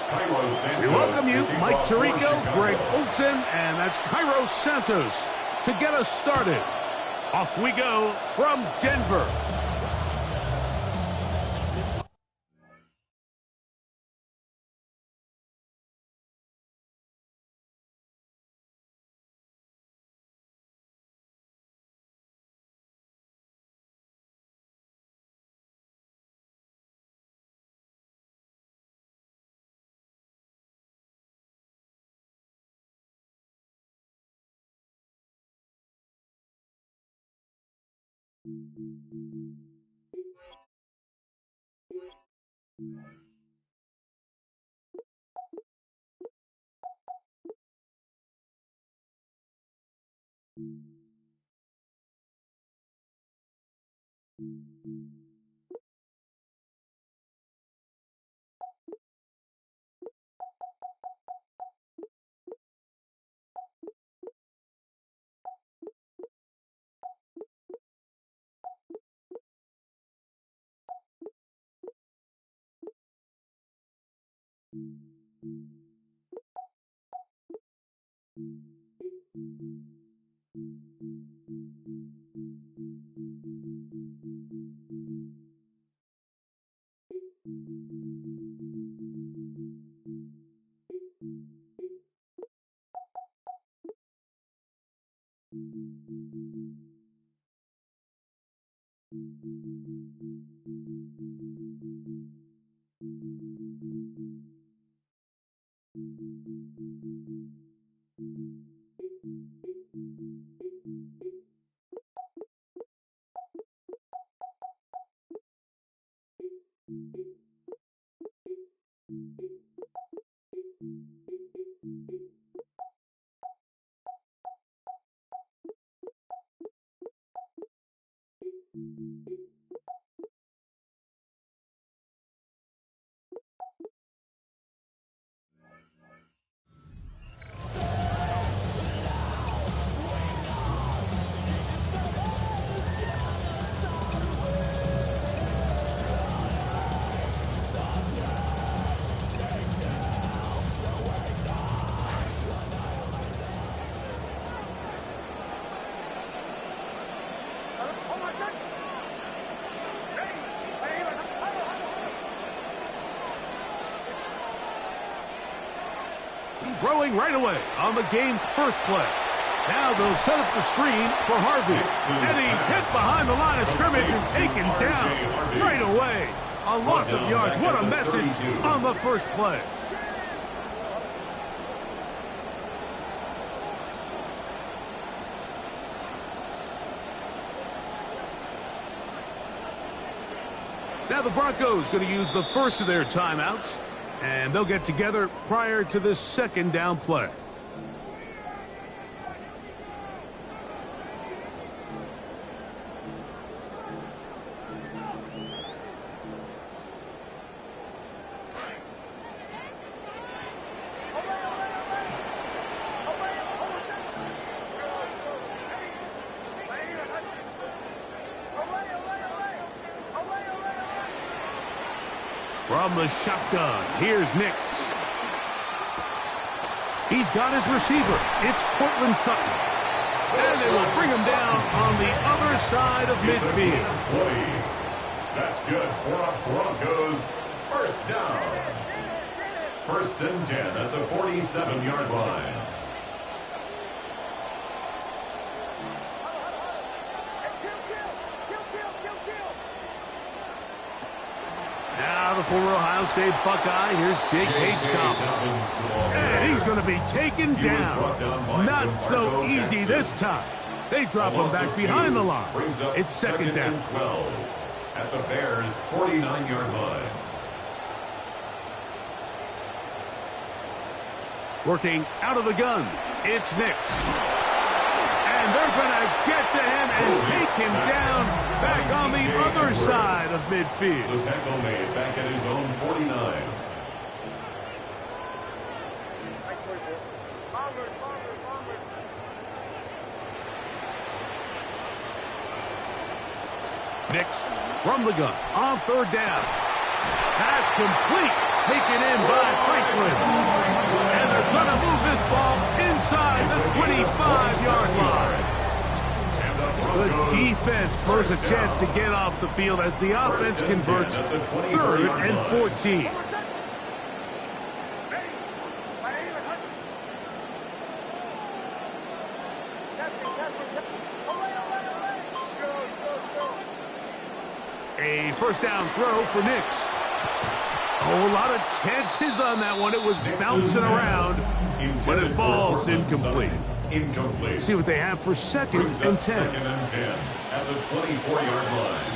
We welcome you, Mike Tirico, Greg Olson, and that's Cairo Santos to get us started. Off we go from Denver. Throwing right away on the game's first play. Now they'll set up the screen for Harvey. And he's hit behind the line of scrimmage and taken down right away. A loss of yards. What a message on the first play. Now the Broncos going to use the first of their timeouts. And they'll get together prior to this second down play. From the shotgun, here's Nix. He's got his receiver. It's Cortland Sutton. And they will bring him down on the other side of midfield. That's good for a Broncos first down. 1st and 10 at the 47-yard line. Now the former Ohio State Buckeye, here's Jake Hayes-Dobbins. And he's going to be taken down. Not so easy this time. They drop him back behind the line. It's 2nd down. 12 at the Bears' 49-yard line. Working out of the gun, it's Nix. And they're going to get to him and take him down back on the other side of midfield. The tackle made back at his own 49. Nix from the gun on 3rd down. That's complete. Taken in by Franklin. And they're going to move this ball inside the 25-yard line. The defense poses a chance to get off the field as the offense converts 3rd and 14. A first down throw for Nix. Oh, a lot of chances on that one. It was bouncing around, but it falls incomplete. See what they have for 2nd and 10. 2nd and 10 at the 24-yard line.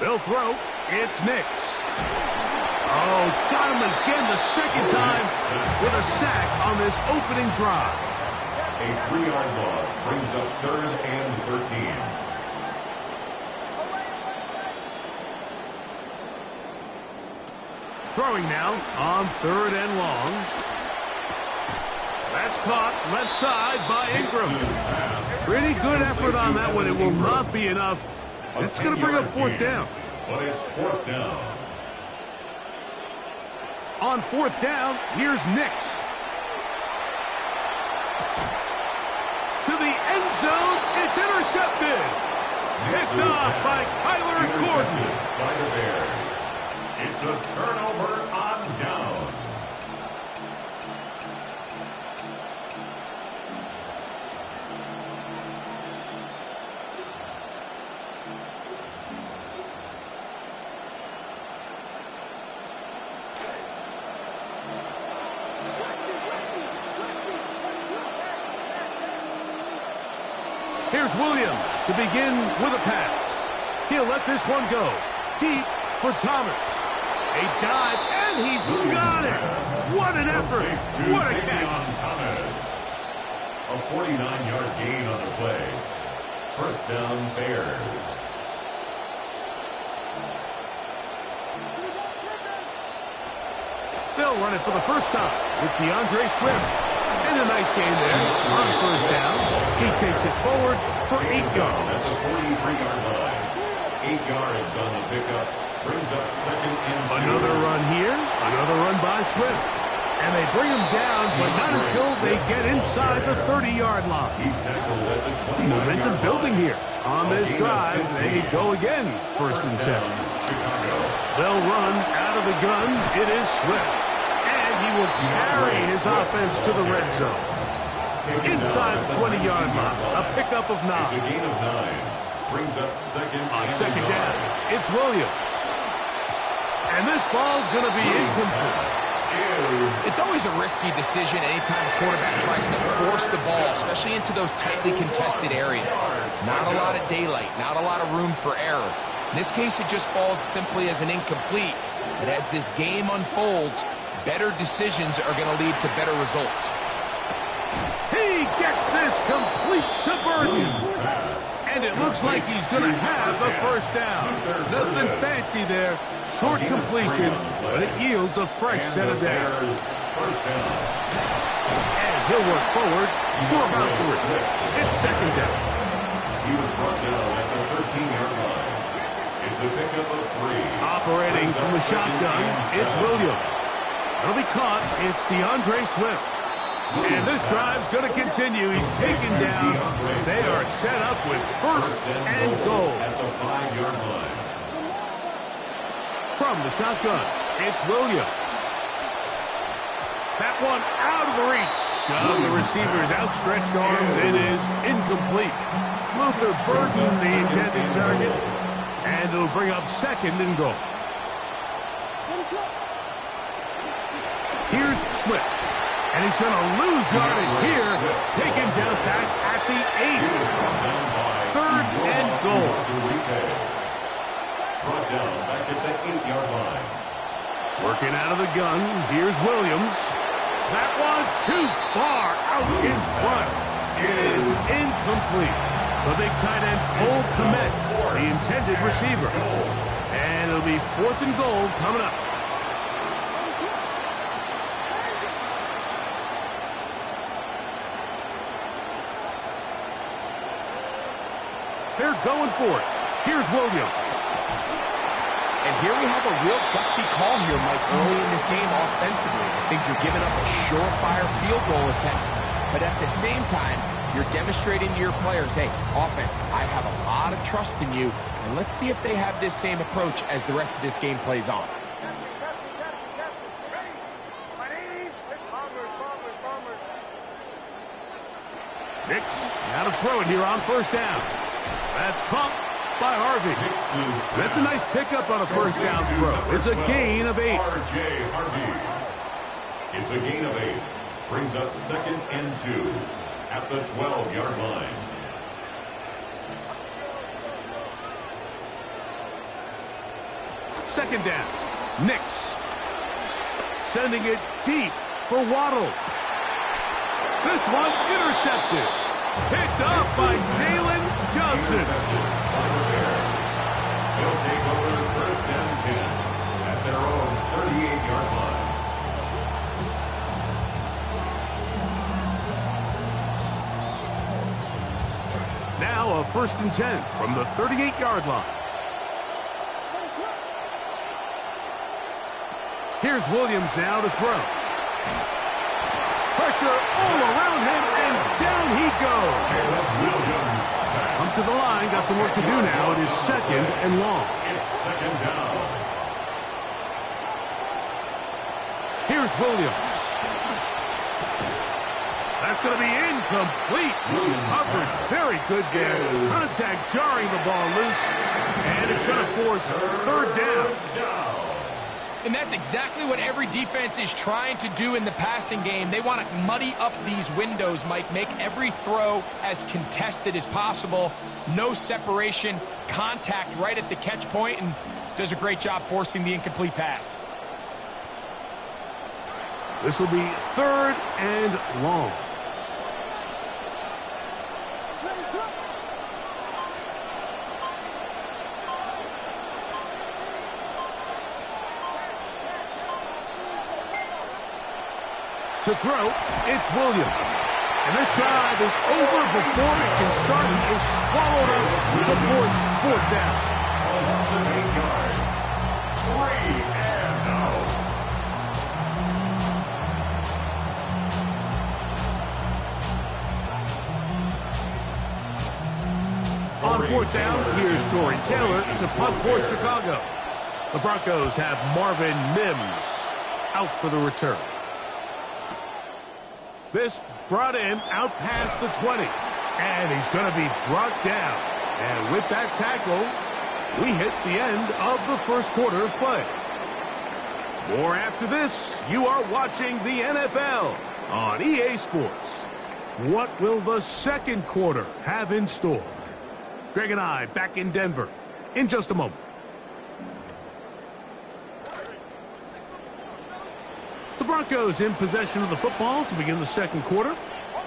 They'll throw. It's Nix. Oh, got him again the 2nd time with a sack on this opening drive. A 3-yard loss brings up 3rd and 13. Throwing now on 3rd and long. That's caught left side by Ingram. Pretty good effort on that one. It will not be enough. It's going to bring up 4th down. But it's 4th down. On 4th down, here's Nix. To the end zone, it's intercepted. Picked off by Kyler Gordon. By the Bears. It's a turnover on downs. Here's Williams to begin with a pass. He'll let this one go. Deep for Thomas. A dive, and he's got it. What an effort. What a catch. A 49-yard gain on the play. First down, Bears. They'll run it for the first time with DeAndre Swift. And a nice game there on 1st down. He takes it forward for 8 yards. That's a 43-yard line. 8 yards on the pickup. Brings up 2nd and 2. Another run here. Another run by Swift. And they bring him down, but not until they get inside the 30-yard line. He's tackled at the 29-yard line. Momentum building here. On this drive, they go again. 1st and 10. Chicago. They'll run out of the gun. It is Swift. He will carry his offense to the red zone. Inside the 20-yard line, a pickup of 9. It's a gain of 9. Brings up 2nd On and 2nd goal. down, it's Williams. And this ball's going to be incomplete. It's always a risky decision anytime a quarterback tries to force the ball, especially into those tightly contested areas. Not a lot of daylight, not a lot of room for error. In this case, it just falls simply as an incomplete. But as this game unfolds, better decisions are going to lead to better results. He gets this complete to Burton. And it looks like he's going to have the first down. Nothing fancy there. Short completion, but it yields a fresh set of downs. And he'll work forward for about 3. It's 2nd down. He was brought down at the 13-yard line. It's a pickup of 3. Operating from the shotgun, it's Williams. It'll be caught. It's DeAndre Swift. And this drive's going to continue. He's taken down. They are set up with 1st and goal. At the 5-yard line. From the shotgun, it's Williams. That one out of the reach of the receiver's outstretched arms. It is incomplete. Luther Burton, the intended target. And it'll bring up 2nd and goal. Here's Swift. And he's going to lose yardage here. Taken down back at the 8. 3rd and goal. Brought down back at the 8-yard line. Working out of the gun. Here's Williams. That one too far out in front. It is incomplete. The big tight end, Cole Kmet, the intended receiver. And it'll be 4th and goal coming up. They're going for it. Here's Williams. And here we have a real gutsy call here, Mike, early in this game offensively. I think you're giving up a surefire field goal attempt. But at the same time, you're demonstrating to your players, hey, offense, I have a lot of trust in you. And let's see if they have this same approach as the rest of this game plays on. Nix, now to throw it here on 1st down. That's caught by Harvey. That's a nice pickup on a 1st down throw. It's a gain of 8. R.J. Harvey. It's a gain of 8. Brings up 2nd and 2 at the 12-yard line. Second down. Nix. Sending it deep for Waddle. This one intercepted. Picked up by Jalen Johnson. They'll take over 1st and 10 at their own 38-yard line. Now a 1st and 10 from the 38-yard line. Here's Williams now to throw. Pressure all around him, and down he goes. Come to the line, got some work to do now. It is 2nd and long. It's 2nd down. Here's Williams. That's going to be incomplete. Covered very good there. Contact jarring the ball loose, and it's going to force 3rd down. And that's exactly what every defense is trying to do in the passing game. They want to muddy up these windows, Mike, make every throw as contested as possible. No separation, contact right at the catch point, and does a great job forcing the incomplete pass. This will be 3rd and long. To throw, it's Williams. And this drive is over before it can start. It is swallowed up to force 4th down. 8 yards. 3 and out. On 4th down, here's Tory Taylor to punt for Chicago. The Broncos have Marvin Mims out for the return. This brought in out past the 20. And he's going to be brought down. And with that tackle, we hit the end of the 1st quarter of play. More after this. You are watching the NFL on EA Sports. What will the 2nd quarter have in store? Greg and I back in Denver in just a moment. The Broncos in possession of the football to begin the 2nd quarter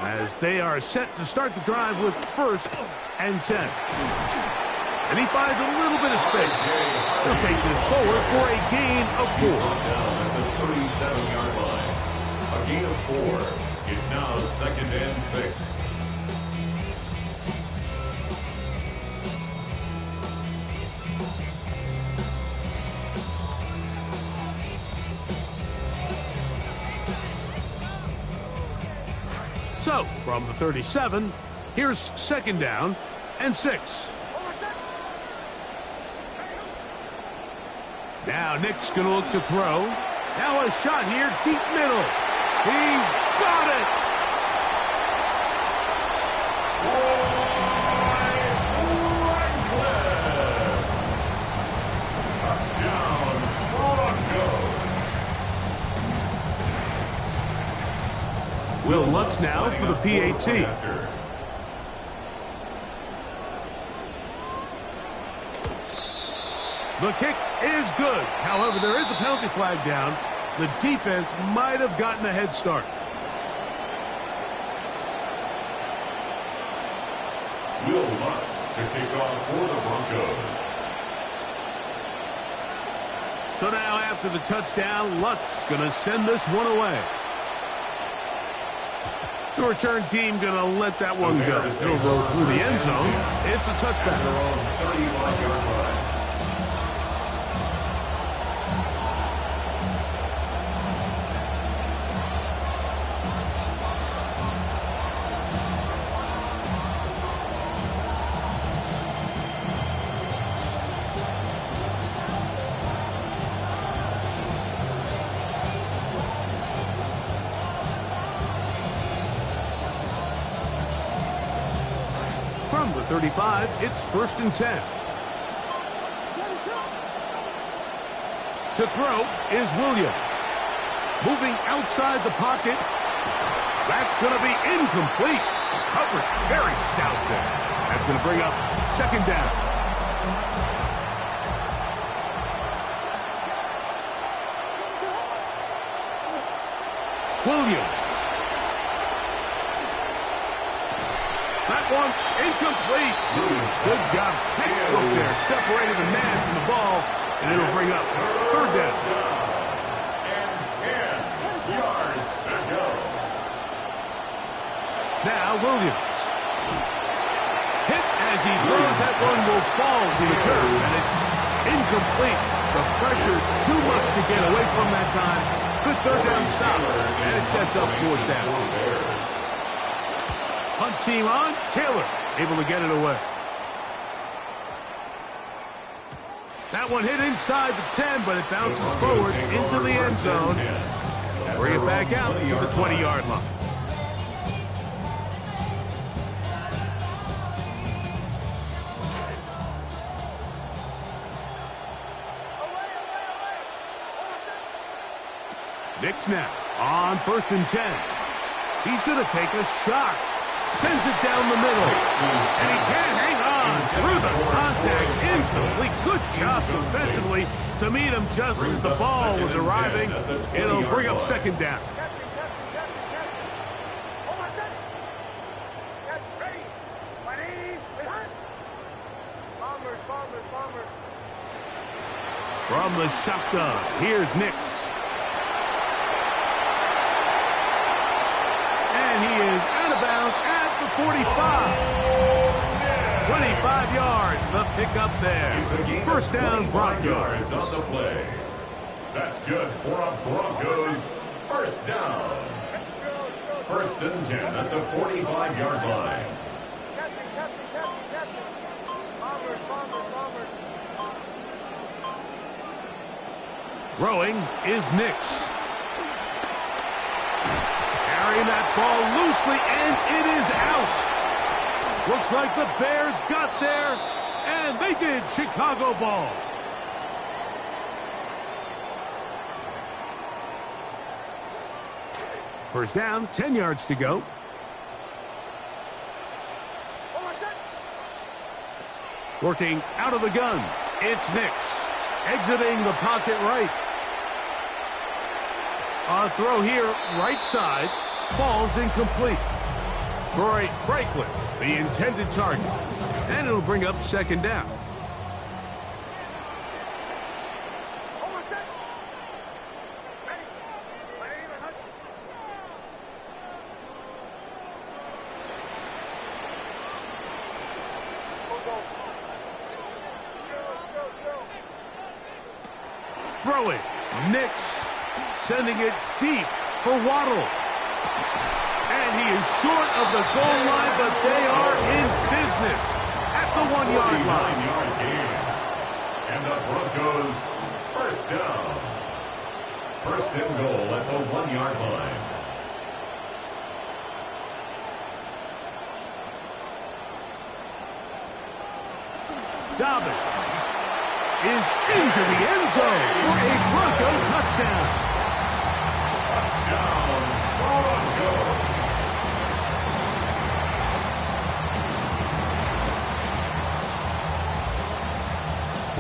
as they are set to start the drive with 1st and 10. And he finds a little bit of space. He'll take this forward for a gain of 4. Down at the 37-yard line. A gain of 4. It's now 2nd and 6. So, from the 37, here's 2nd down and 6. Now Nick's going to look to throw. Now a shot here, deep middle. He's got it! Touchdown, Broncos. Will Lutz now for the PAT. The kick is good. However, there is a penalty flag down. The defense might have gotten a head start. Will Lutz to kick off for the Broncos. So now after the touchdown, Lutz going to send this one away. The return team going to let that one go. It'll roll through the end zone. It's a touchback. 35-yard line. From the 35, it's 1st and 10. To throw is Williams. Moving outside the pocket. That's going to be incomplete. Coverage very stout there. That's going to bring up 2nd down. Williams. That one incomplete. Good job, textbook there, separating the man from the ball, and it'll bring up 3rd down. And 10 yards to go. Now Williams. Hit as he throws. That one will fall to the turf, and it's incomplete. The pressure's too much to get away from that time. Good 3rd down stop, and it sets up 4th down. Hunt team on. Taylor able to get it away. That one hit inside the 10, but it bounces forward into the end zone. Bring it back out to the 20-yard line. Nix now on 1st and 10. He's going to take a shot. Sends it down the middle. And he can hang on through the contact. Incomplete. Good job defensively to meet him just as the ball was arriving. It'll bring up 2nd down. From the shotgun, here's Nix. And he is out of bounds at the 45. 25 yards, the pickup there. 1st down, Broncos. Yards on the play. That's good for a Broncos 1st down. 1st and 10 at the 45-yard line. Throwing is Nix. Carrying that ball loosely, and it is out. Looks like the Bears got there, and they did. Chicago ball. First down, 10 yards to go. Working out of the gun, it's Nix. Exiting the pocket right. A throw here, right side, falls incomplete. Troy Franklin, the intended target. And it'll bring up 2nd down. Throwing, Nix. Sending it deep for Waddle. And he is short of the goal line, but they are in business at the 1-yard line. 49-yard gain. And the Broncos 1st down. 1st and goal at the 1-yard line. Dobbins is into the end zone for a Bronco touchdown. Touchdown, Broncos.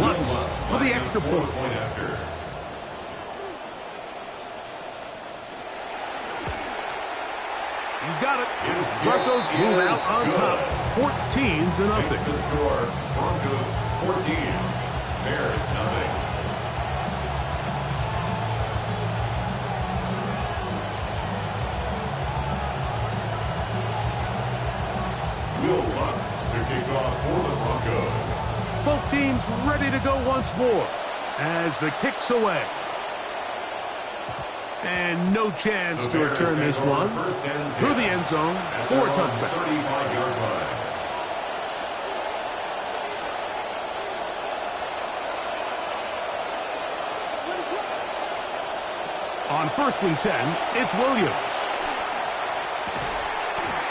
Lutz for the extra point. After. He's got it. Broncos move out on top, 14-0. Makes the score, Broncos 14, Bears nothing. Will Lutz to kick off for the Broncos. Both teams ready to go once more as the kick's away. And no chance to return this one through the end zone for a touchback. 35-yard line. On 1st and 10, it's Williams.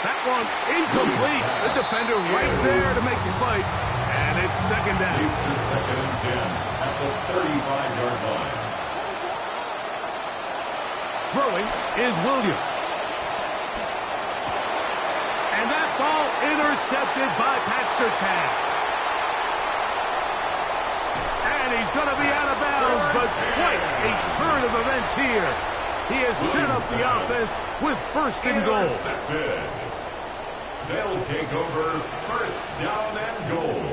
That one incomplete. The defender right there to make the fight. And it's 2nd down. Leads to 2nd and 10 at the 35-yard line. Throwing is Williams. And that ball intercepted by Pat Surtain. And he's going to be out of bounds, but quite a turn of events here. He has set up the offense with 1st and goal. They'll take over 1st down and goal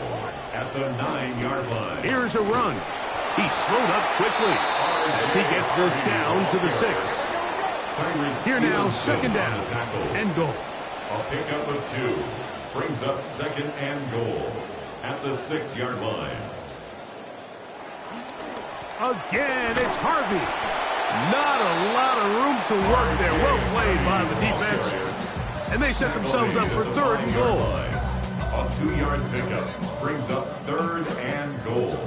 at the 9-yard line. Here's a run. He slowed up quickly as he gets this down to the 6. Here now, 2nd down and goal. A pickup of 2 brings up 2nd and goal at the 6-yard line. Again, it's Harvey. Not a lot of room to work there. Well played by the defense. And they set themselves up for 3rd and goal. A 2-yard pickup brings up 3rd and goal.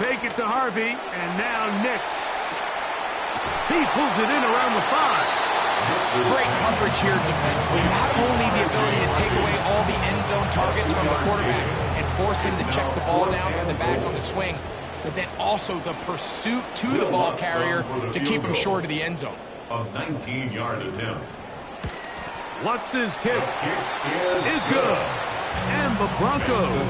Fake it to Harvey, and now Nix. He pulls it in around the 5. Great coverage here defensively. Not only the ability to take away all the end zone targets from the quarterback and force him to check the ball down to the back on the swing, but then also the pursuit to the ball carrier to keep him short of the end zone. A 19-yard attempt. Lutz's kick is good. And the Broncos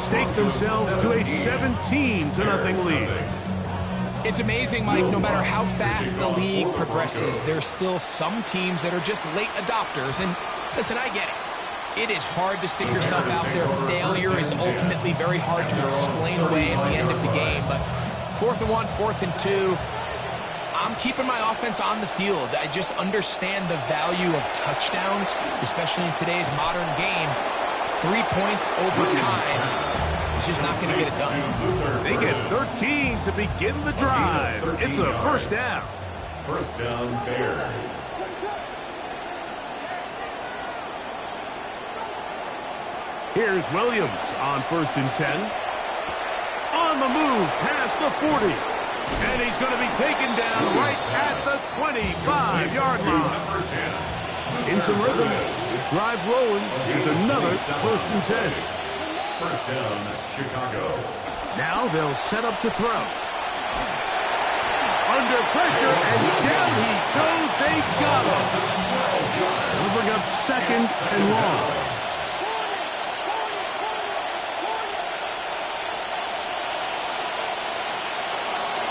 stake themselves to a 17-0 lead. It's amazing, Mike, no matter how fast the league progresses, there's still some teams that are just late adopters. And listen, I get it. It is hard to stick yourself out there. Failure is ultimately very hard to explain away at the end of the game. But 4th and 1, 4th and 2, I'm keeping my offense on the field. I just understand the value of touchdowns, especially in today's modern game. 3 points over time. It's just not going to get it done. They get 13 to begin the drive. It's a 1st down. 1st down, Bears. Here's Williams on 1st and 10. On the move past the 40. And he's going to be taken down right at the 25-yard line. In some rhythm, the drive rolling. Here's another 1st and 10. 1st down, Chicago. Now they'll set up to throw. Under pressure, and down he goes. They got him. They'll bring up 2nd and long.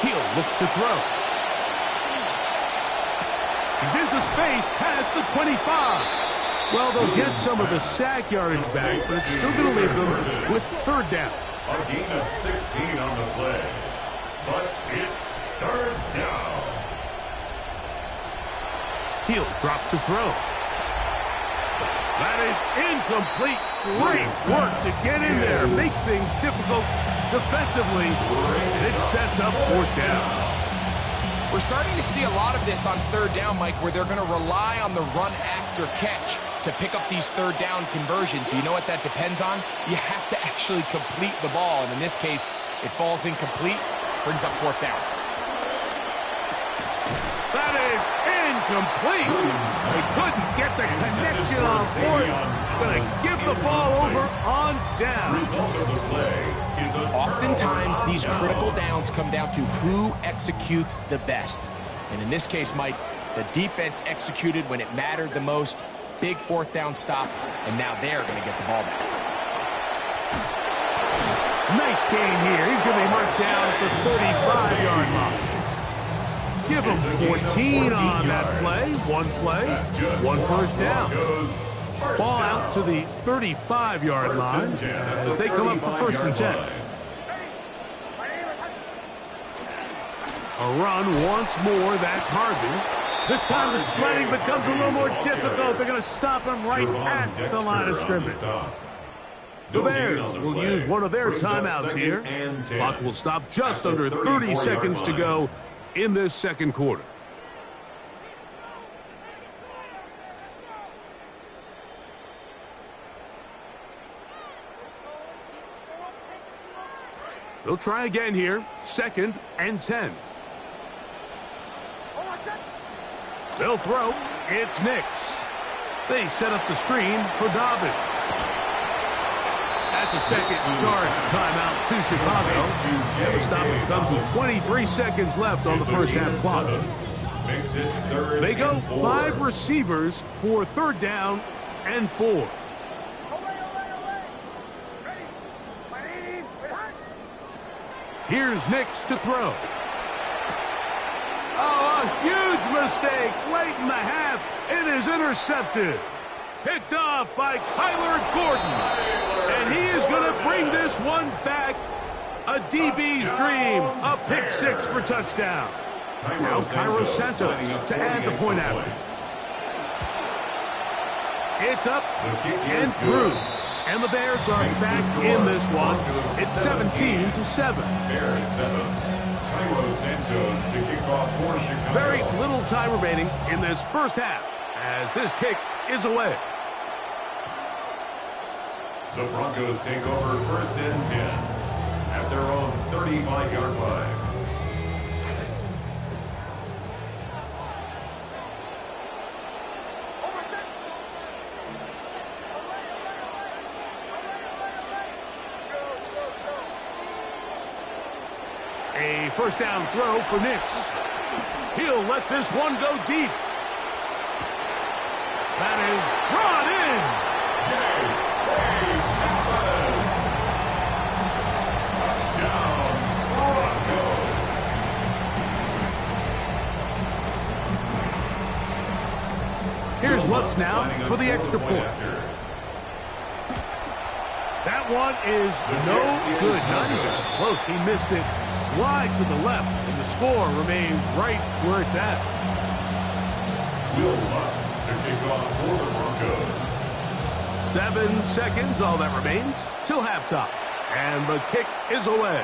He'll look to throw. He's into space past the 25. Well, they'll get some of the sack yardage back, but it's still going to leave them with 3rd down. A gain of 16 on the play, but it's 3rd down. He'll drop to throw. That is incomplete. Great work to get in there. Make things difficult defensively. And it sets up 4th down. We're starting to see a lot of this on 3rd down, Mike, where they're going to rely on the run after catch to pick up these 3rd down conversions. You know what that depends on? You have to actually complete the ball. And in this case, it falls incomplete, brings up 4th down. That is incomplete. They couldn't get the connection on 4th. Going to give the ball over on down. Result of the play is a Oftentimes, these critical downs come down to who executes the best. And in this case, Mike, the defense executed when it mattered the most. Big 4th down stop, and now they're going to get the ball back. Nice gain here. He's going to be marked down at the 35-yard line. Give them 14 on that play. One first down. Ball out to the 35-yard line as they come up for first and 10. A run once more. That's Harvey. This time the sledding becomes a little more difficult. They're going to stop him right at the line of scrimmage. The Bears will use one of their timeouts here. Clock will stop just under 30 seconds to go in this second quarter. They'll try again here. 2nd and 10. They'll throw. It's Nix. They set up the screen for Dobbins. That's a second charge timeout to Chicago. And the stoppage comes with 23 seconds left on the first half clock. They go 5 receivers for 3rd down and 4. Here's Nix to throw. Oh, a huge mistake late in the half. It is intercepted. Picked off by Kyler Gordon. And he is going to bring this one back. A DB's dream. A pick 6 for touchdown. Now Cairo Santos to add the point after. It's up and through. And the Bears are back in this one. It's 17-7. Bears 7. Cairo Santos to kick off for Chicago. Very little time remaining in this first half as this kick is away. The Broncos take over 1st and 10 at their own 35-yard line. A first down throw for Nix. He'll let this one go deep. That is brought in. Touchdown, Broncos. Here's Lutz now for the extra point. That one is no good. Not even close. He missed it wide to the left, and the score remains right where it's at. Will Lutz to kick off for the Broncos. 7 seconds, all that remains, till halftime. And the kick is away.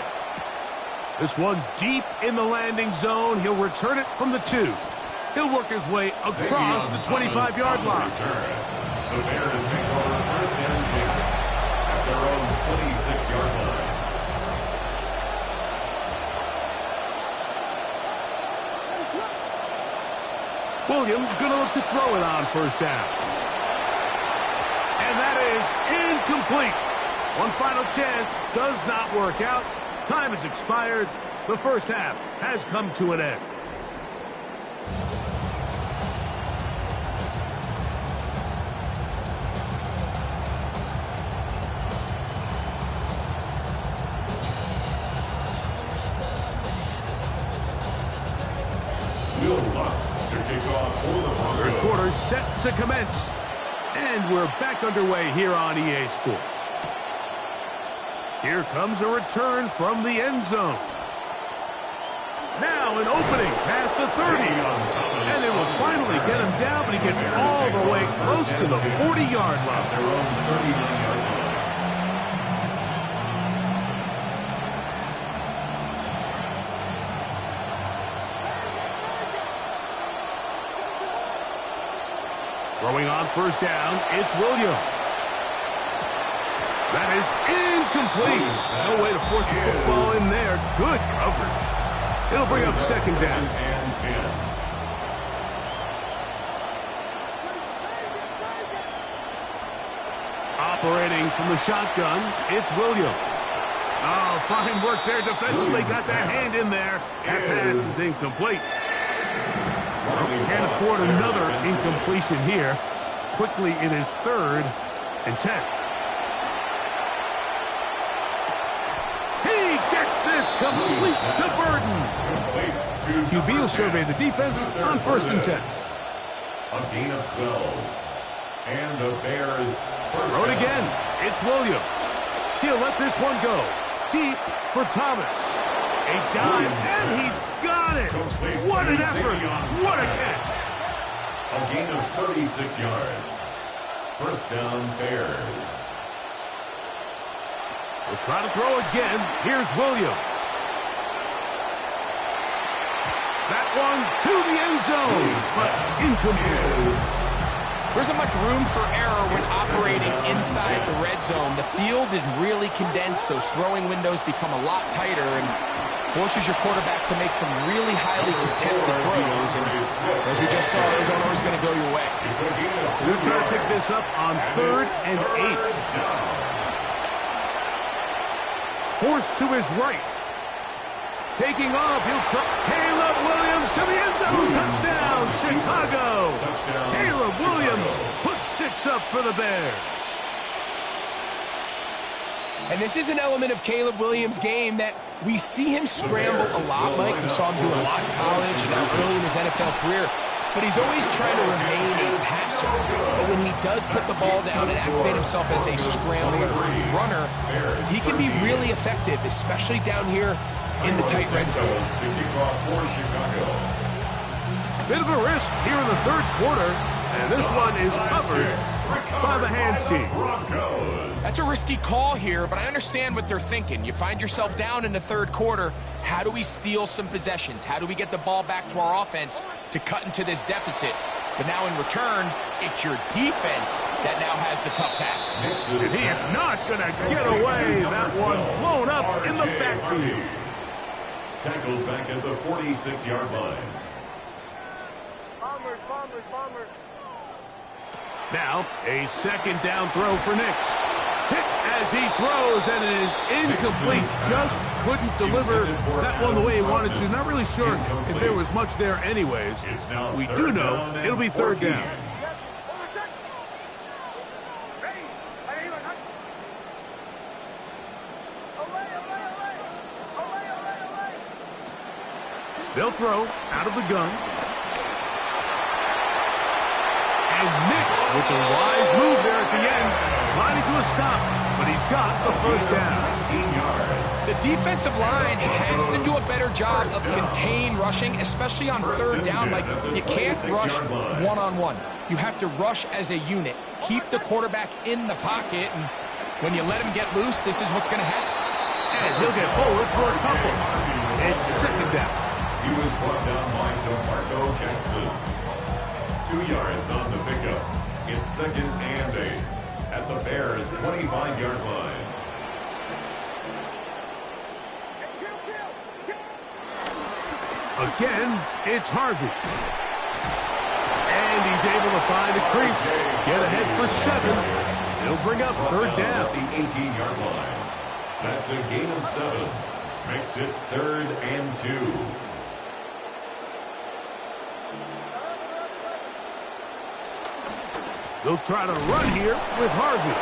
This one deep in the landing zone. He'll return it from the 2. He'll work his way across the 25-yard line. The Bears take over 1st and 10 at their own 26-yard line. Williams going to look to throw it on first down. And that is incomplete. One final chance does not work out. Time has expired. The first half has come to an end. Will Lutz to kick off for the Broncos. Third quarter set to commence. And we're back underway here on EA Sports. Here comes a return from the end zone. Now an opening past the 30. And they will finally get him down, but he gets all the way close to the 40-yard line. Their own 39-yard line. Throwing on first down, it's Williams. That is incomplete. No way to force the football in there. Good coverage. It'll bring up second down. And 10. Operating from the shotgun, it's Williams. Oh, fine work there defensively. Got that hand in there. That pass is incomplete. Can't afford another incompletion here. Quickly in his 3rd and 10. He gets this complete to Burden. QB will survey the defense on 1st and 10. A gain of 12. And the Bears first Throw it down. again. It's Williams. He'll let this one go. Deep for Thomas. A dive, and he's got it. What an effort. What a catch. A gain of 36 yards. First down, Bears. We'll try to throw again. Here's Williams. That one to the end zone, but incomplete. There isn't much room for error when operating inside the red zone. The field is really condensed. Those throwing windows become a lot tighter and forces your quarterback to make some really highly contested throws. And as we just saw, those aren't always going to go your way. We'll try to pick this up on 3rd and 8. Forced to his right. Taking off, he'll try. Caleb Williams to the end zone. Touchdown, Chicago. Caleb Williams puts 6 up for the Bears. And this is an element of Caleb Williams' game that we see him scramble a lot, Mike. We saw him do a lot in college and now early in his NFL career. But he's always trying to remain a passer. But when he does put the ball down and activate himself as a scrambler runner, he can be really effective, especially down here in the tight red zone. Bit of a risk here in the 3rd quarter, and this one is covered by the hands team. That's a risky call here, but I understand what they're thinking. You find yourself down in the 3rd quarter. How do we steal some possessions? How do we get the ball back to our offense to cut into this deficit? But now in return, it's your defense that now has the tough task. And he is not going to get away. That one blown up in the backfield. Tackled back at the 46-yard line. Bombers. Now, a 2nd down throw for Nix. Hit as he throws, and it is incomplete. Just couldn't deliver that one the way he wanted to. Not really sure if there was much there anyways. We do know it'll be 3rd down. They'll throw out of the gun. And Nix with the wise move there at the end. Sliding to a stop, but he's got the 1st down. The defensive line has to do a better job of contain rushing, especially on 3rd down. Like, you can't rush one-on-one. You have to rush as a unit. Keep the quarterback in the pocket, and when you let him get loose, this is what's going to happen. And he'll get forward for a couple. It's 2nd down. He was brought down by DeMarco Jackson. 2 yards on the pickup. It's 2nd and 8 at the Bears' 25-yard line. Again, it's Harvey. And he's able to find the crease. Get ahead for 7. He'll bring up 3rd down. The 18-yard line. That's a gain of 7. Makes it 3rd and 2. They'll try to run here with Harvey.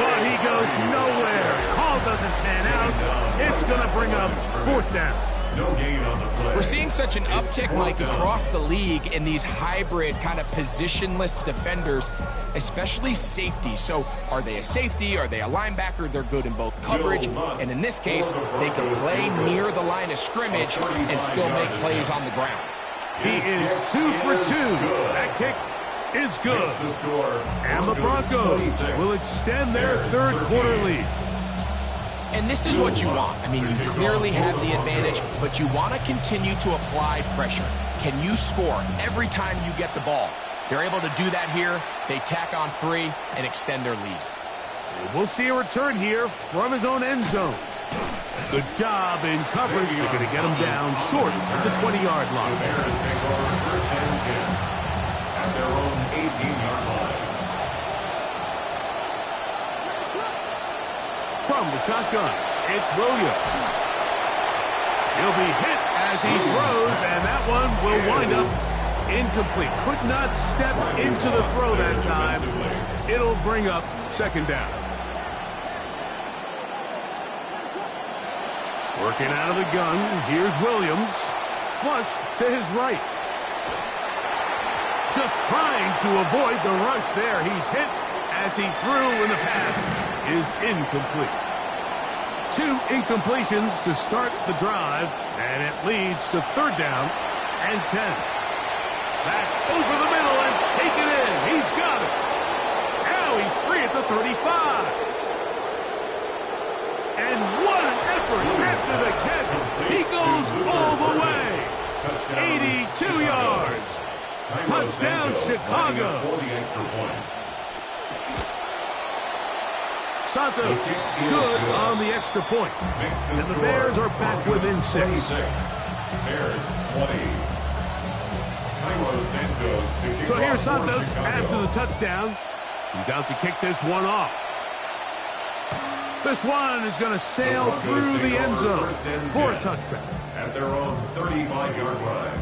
But he goes nowhere. Call doesn't pan out. It's going to bring up 4th down. No gain on the play. We're seeing such an uptick, Mike, across the league in these hybrid kind of positionless defenders, especially safety. So are they a safety? Are they a linebacker? They're good in both coverage. And in this case, they can play near the line of scrimmage and still make plays on the ground. He is 2 for 2. That kick is good. And the Broncos will extend their 3rd quarter lead. And this is what you want. I mean, you clearly have the advantage, but you want to continue to apply pressure. Can you score every time you get the ball? They're able to do that here. They tack on 3 and extend their lead. We'll see a return here from his own end zone. Good job in coverage. They're going to get him down short of the 20-yard line. Bears take over 1st and 10 at their own 18-yard line. From the shotgun, it's Williams. He'll be hit as he throws, and that one will wind up incomplete. Could not step into the throw that time. It'll bring up 2nd down. Working out of the gun, here's Williams. flush to his right. Just trying to avoid the rush there. He's hit as he threw, and the pass is incomplete. 2 incompletions to start the drive, and it leads to 3rd down and 10. That's over the middle and taken in. He's got it. Now he's free at the 35. And what an effort after the catch. He goes all the way. 82 yards. Touchdown, Chicago. Santos, good on the extra point. And the Bears are back within 6. Bears 20. So here's Santos after the touchdown. He's out to kick this one off. This one is going to sail through the end zone for a touchback. At their own 35-yard line.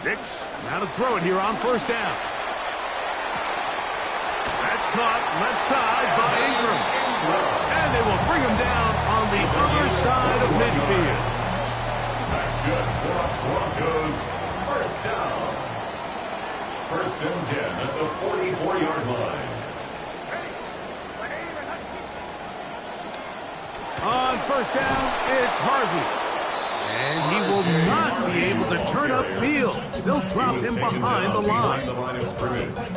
Nix, now to throw it here on 1st down. That's caught left side by Ingram. And they will bring him down on the other side of midfield. That's good for Broncos. 1st down. 1st and 10 at the 44-yard line. On 1st down, it's Harvey. And he will not be able to turn upfield. They'll drop him behind the line.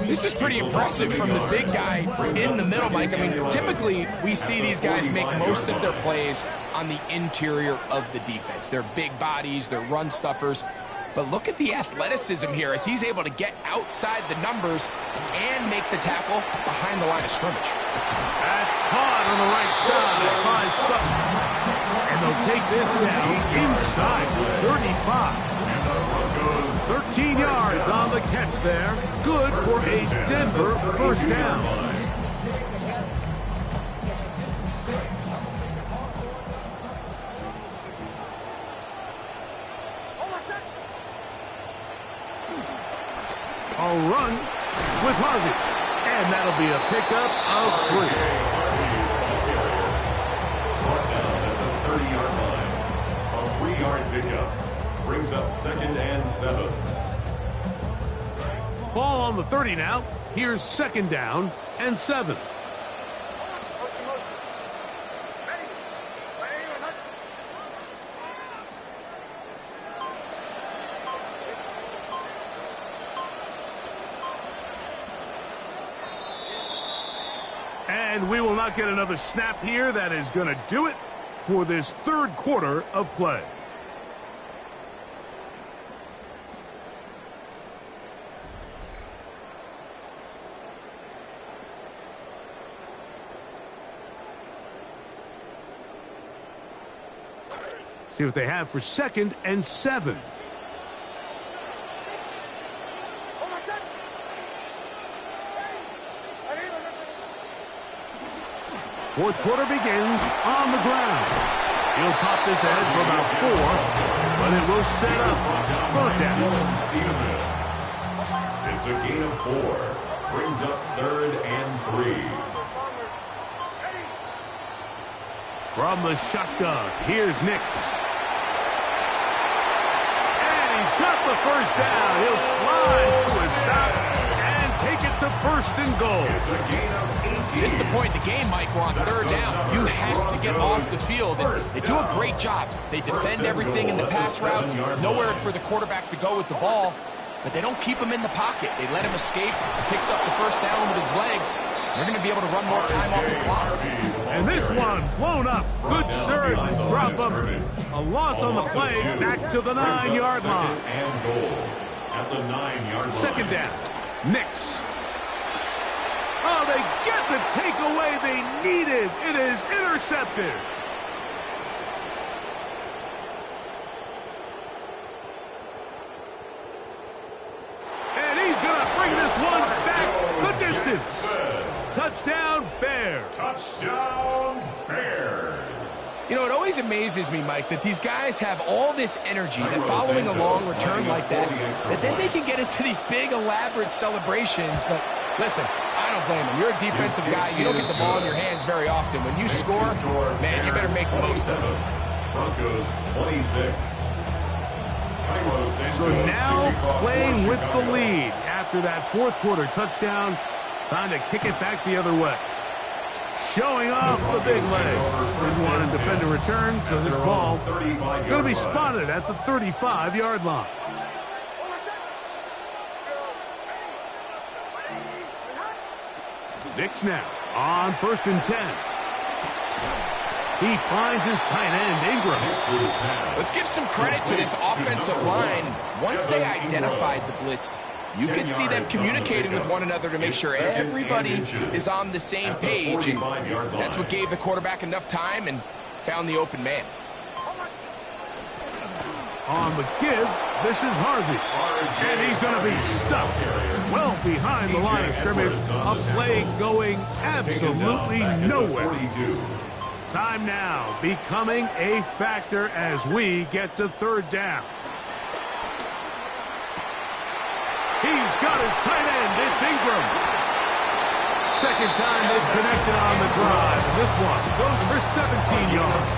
This is pretty impressive from the big guy in the middle, Mike. I mean, typically we see these guys make most of their plays on the interior of the defense. They're big bodies, they're run stuffers. But look at the athleticism here as he's able to get outside the numbers and make the tackle behind the line of scrimmage. That's caught on the right side by Sutton. And they'll take this down inside 35. 13 yards on the catch there. Good for a Denver 1st down. A run with Harvey. And that'll be a pickup of 3. 30-yard line. A 3-yard pickup brings up 2nd and 7. Ball on the 30 now. Here's 2nd down and 7. And we will not get another snap here. That is going to do it for this 3rd quarter of play. See what they have for 2nd and 7. Fourth quarter begins on the ground. He'll pop this ahead for about 4, but it will set up 3rd down. It's a gain of 4. Brings up 3rd and 3. From the shotgun, here's Nix. And he's got the 1st down. He'll slide to a stop and take it to 1st and goal. It's a gain of 18. This is the point in the game, Mike. We're on 3rd down. You have to get off the field. And they do a great job. They defend everything in the pass routes. Nowhere for the quarterback to go with the ball. But they don't keep him in the pocket. They let him escape. Picks up the 1st down with his legs. They're going to be able to run more time off the clock. And this one blown up. Good surge. Drop up. A loss on the play. Back to the 9-yard line. And goal at the 9-yard line. 2nd down. Nix. Oh, they get the takeaway they needed. It is intercepted. And he's going to bring this one back the distance. Touchdown, Bears. Touchdown, Bears. You know, it always amazes me, Mike, that these guys have all this energy, that following a long return like that then they can get into these big, elaborate celebrations. But listen, I don't blame them. You're a defensive guy. You don't get the ball in your hands very often. When you score, man, you better make the most of it. Broncos 26. So now playing with the lead after that fourth quarter touchdown. Time to kick it back the other way. Showing off the big leg. Didn't want to defend a return, so this ball going to be spotted at the 35-yard line. Nix now on 1st and 10. He finds his tight end, Ingram. Let's give some credit to this offensive line. Once they identified the blitz, you can see them communicating with one another to make sure everybody is on the same page. And that's what gave the quarterback enough time and found the open man. On the give, this is Harvey. And he's going to be stuck well behind the line of scrimmage. A play going absolutely nowhere. Time now becoming a factor as we get to 3rd down. He's got his tight end. It's Ingram. Second time they've connected on the drive. And this one goes for 17 yards.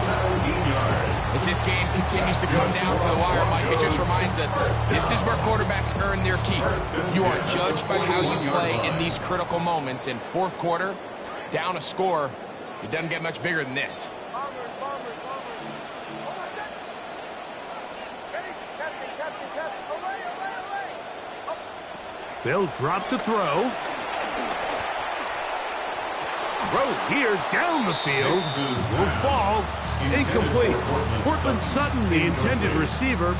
As this game continues to come down to the wire, Mike, it just reminds us, this is where quarterbacks earn their keep. You are judged by how you play in these critical moments. In fourth quarter, down a score, it doesn't get much bigger than this. They'll drop to throw. Throw here down the field. Will fall. Incomplete. Cortland Sutton, the intended receiver.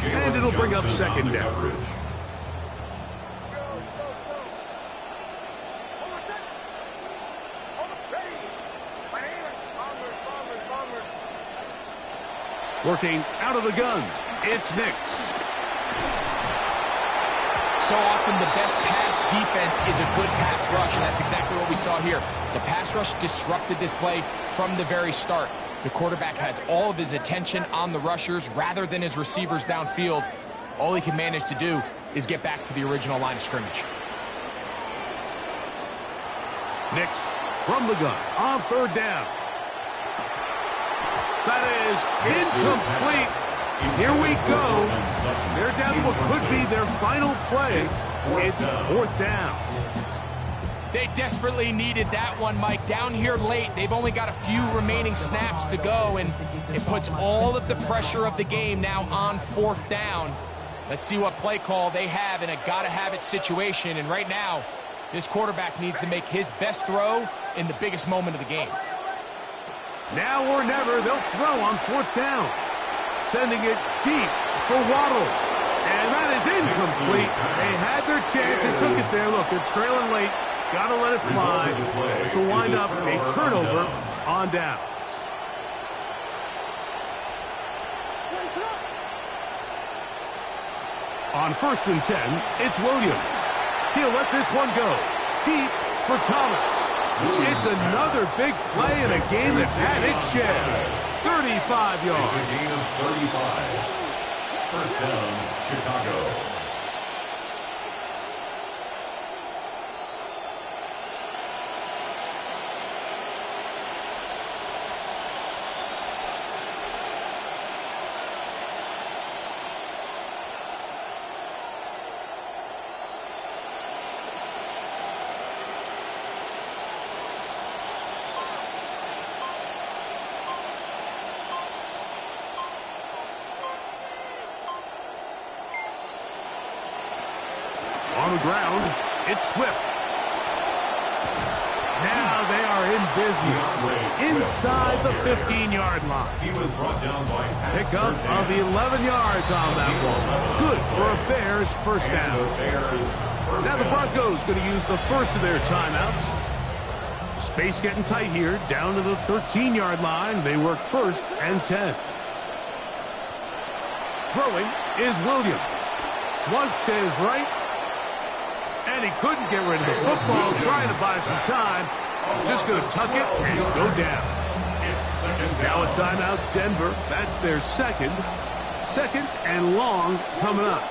And it'll bring up 2nd down. Working out of the gun. It's Nix. So often the best pass defense is a good pass rush, and that's exactly what we saw here. The pass rush disrupted this play from the very start. The quarterback has all of his attention on the rushers rather than his receivers downfield. All he can manage to do is get back to the original line of scrimmage. Nix from the gun on 3rd down. That is incomplete. Here we go. They're down to what could be their final play. It's 4th down. They desperately needed that one, Mike. Down here late, they've only got a few remaining snaps to go, and it puts all of the pressure of the game now on 4th down. Let's see what play call they have in a gotta-have-it situation, and right now, this quarterback needs to make his best throw in the biggest moment of the game. Now or never, they'll throw on 4th down. Sending it deep for Waddle. And that is incomplete. They had their chance and took it there. Look, they're trailing late. Got to let it fly. This will wind up a turnover on downs. On 1st and 10, it's Williams. He'll let this one go. Deep for Thomas. It's another big play in a game that's had its share. 35 yards. It's a gain of 35. 1st down, Chicago. On the ground, it's Swift. Now they are in business inside the 15-yard line. He was brought down by Pickup of 11 yards on that ball. Good for a Bears 1st down. Now the Broncos going to use the first of their timeouts. Space getting tight here, down to the 13-yard line. They work 1st and 10. Throwing is Williams. Flushed to his right. And he couldn't get rid of the football, trying to buy some time. Just going to tuck it and go down. second Now a down. timeout, Denver. That's their second. Second and long coming up.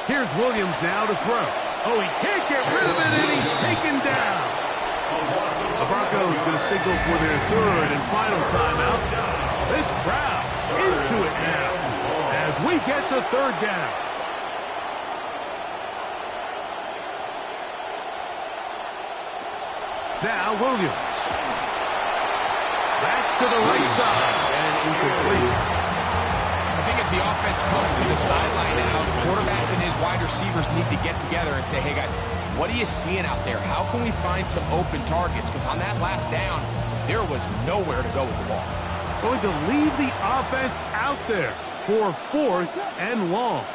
Here's Williams now to throw. Oh, he can't get rid of it, and he's taken down. The Broncos going to signal for their third and final timeout. This crowd into it now as we get to third down. Now Williams. That's to the right side and incomplete. I think as the offense comes to the sideline now, the quarterback and his wide receivers need to get together and say, hey guys, what are you seeing out there? How can we find some open targets? Because on that last down, there was nowhere to go with the ball. Going to leave the offense out there for fourth and long.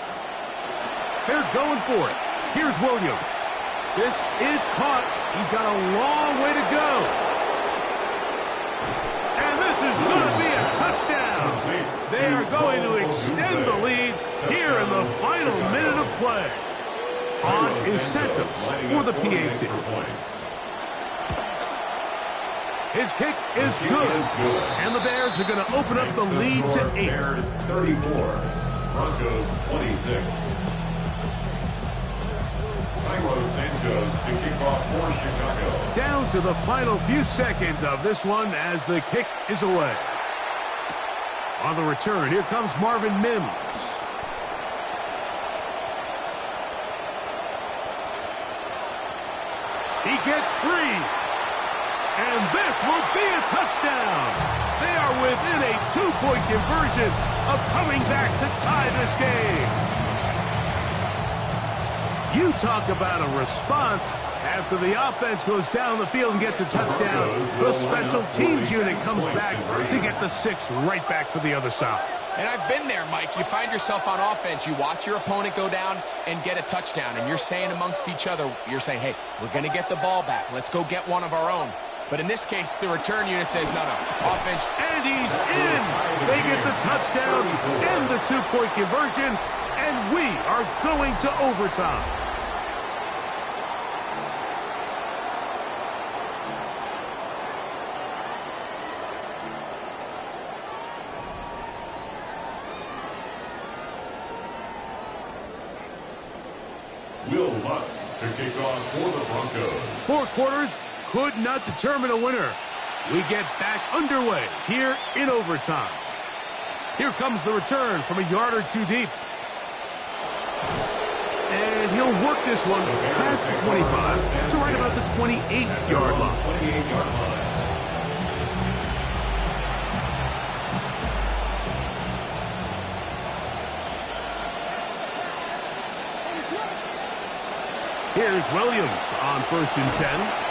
They're going for it. Here's Williams. This is caught. He's got a long way to go. And this is going to be a touchdown. They are going to extend the lead here in the final minute of play. On incentives for the PAT. His kick is good. And the Bears are going to open up the lead to 8. Bears 34, Broncos 26. Cairo Santos to kick off for Chicago. Down to the final few seconds of this one as the kick is away. On the return, here comes Marvin Mims. He gets free. And this will be a touchdown. They are within a 2-point conversion of coming back to tie this game. You talk about a response. After the offense goes down the field and gets a touchdown, the special teams unit comes back to get the 6 right back for the other side. And I've been there, Mike. You find yourself on offense, you watch your opponent go down and get a touchdown, and you're saying amongst each other, you're saying, hey, we're going to get the ball back. Let's go get one of our own. But in this case, the return unit says, no, offense. And he's in. They get the touchdown and the 2-point conversion, and we are going to overtime. Will Lutz to kick off for the Broncos. 4 quarters could not determine a winner. We get back underway here in overtime. Here comes the return from a yard or 2 deep. And he'll work this one past the 25 to right about the 28-yard line. 28-yard line. Here's Williams on 1st and 10.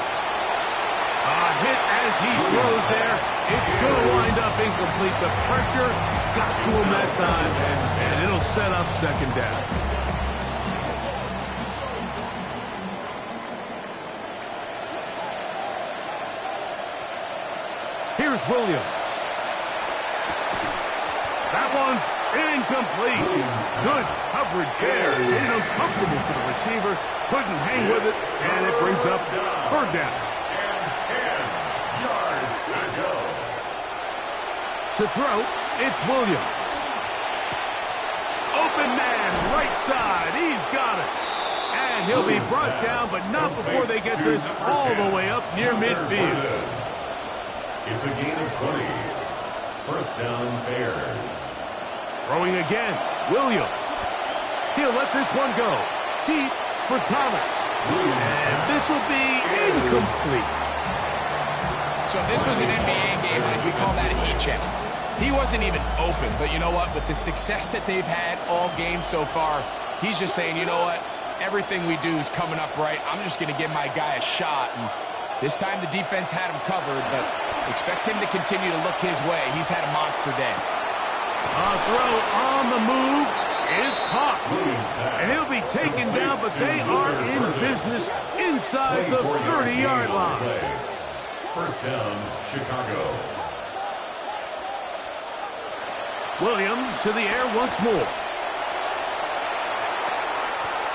A hit as he throws there. It's going to wind up incomplete. The pressure got to him that time, and it'll set up 2nd down. Here's Williams. That one's incomplete. Good coverage there. Made it uncomfortable for the receiver. Couldn't hang with it, and it brings up 3rd down. And 10 yards to go. To throw, it's Williams. Open man, right side. He's got it. And he'll be brought down, but not before they get this all the way up near midfield. It's a gain of 20. 1st down, Bears. Throwing again, Williams. He'll let this one go. Deep for Thomas. And this will be incomplete. So if this was an NBA game, we call that a heat check. He wasn't even open, but you know what? With the success that they've had all game so far, he's just saying, you know what? Everything we do is coming up right. I'm just going to give my guy a shot. And this time the defense had him covered, but expect him to continue to look his way. He's had a monster day. A throw on the move is caught. And he'll be taken down, but they are in business inside the 30-yard line. 1st down, Chicago. Williams to the air once more.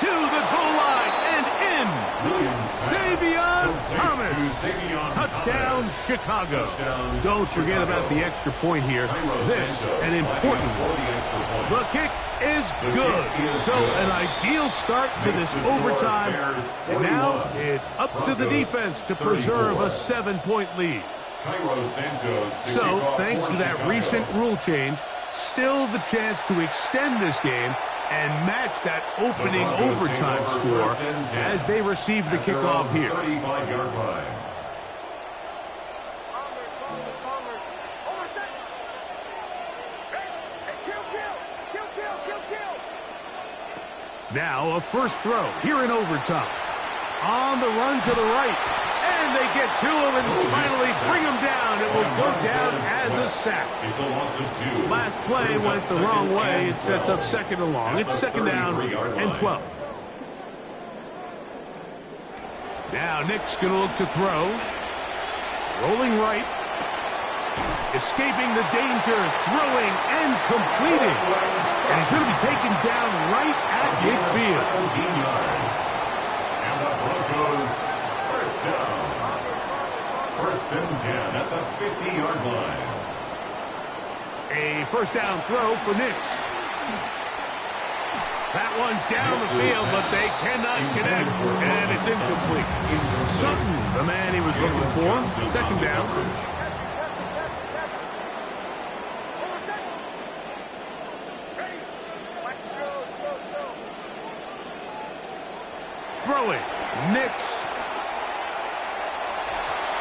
To the goal line and in. Xavier Thomas. Touchdown, Chicago. Don't forget about the extra point here. This, an important one. The kick is good. So an ideal start to this overtime. And now it's up to the defense to preserve a 7-point lead. So thanks to that recent rule change, still the chance to extend this game and match that opening overtime score as they receive the kickoff here. Now a first throw here in overtime. On the run to the right. And they get to him and finally bring him down. It will go down as a sack. It's a loss of 2. Last play went the wrong way. It sets up second and long. It's second down and 12. Now Nick's going to look to throw. Rolling right. Escaping the danger. Throwing and completing. And he's going to be taken down right at midfield. 17 yards. And the Broncos first down. First and 10 at the 50-yard line. A first down throw for Nix. That one down the field, but they cannot connect, and it's incomplete. Sutton, the man he was looking for. Second down. Throwing. Nix.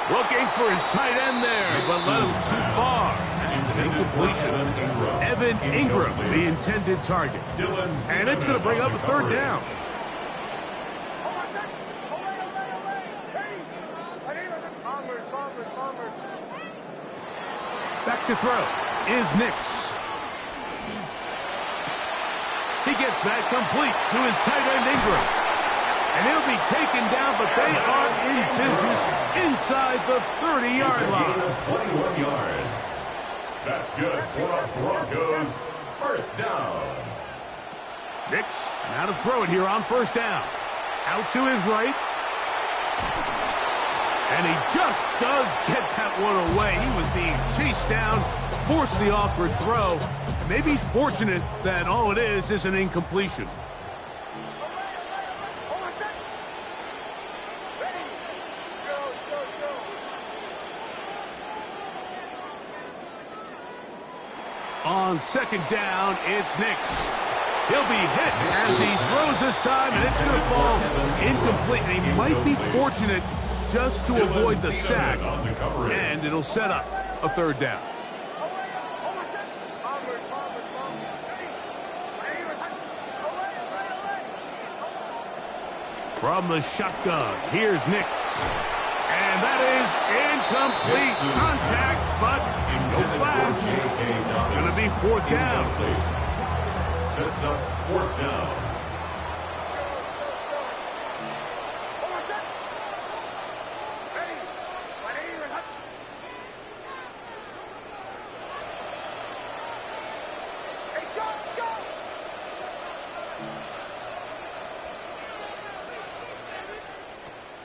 Looking for his tight end there, but let him too far. That's an incompletion. Evan Ingram, the intended target. And it's going to bring up a third down. Back to throw is Nix. He gets that complete to his tight end Ingram. And he'll be taken down, but they are in business inside the 30-yard line. 21 yards. That's good for the Broncos. First down. Nix now to throw it here on first down. Out to his right. And he just does get that one away. He was being chased down, forced the awkward throw. And maybe he's fortunate that all it is an incompletion. On second down, it's Nix. He'll be hit as he throws this time, and it's going to fall incomplete. And he might be fortunate just to avoid the sack, and it'll set up a third down. From the shotgun, here's Nix. And that is incomplete. Contact, but no flash. It's going to be fourth down. Sets up fourth down.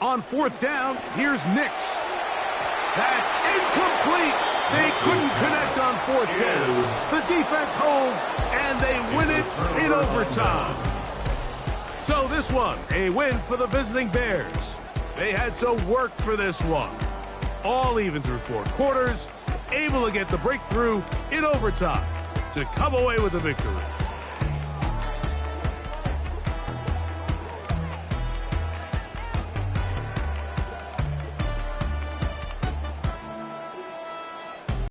On fourth down, here's Nix. That's incomplete. They couldn't connect on fourth down. The defense holds, and they win it in overtime. So this one, a win for the visiting Bears. They had to work for this one. All even through four quarters, able to get the breakthrough in overtime to come away with the victory.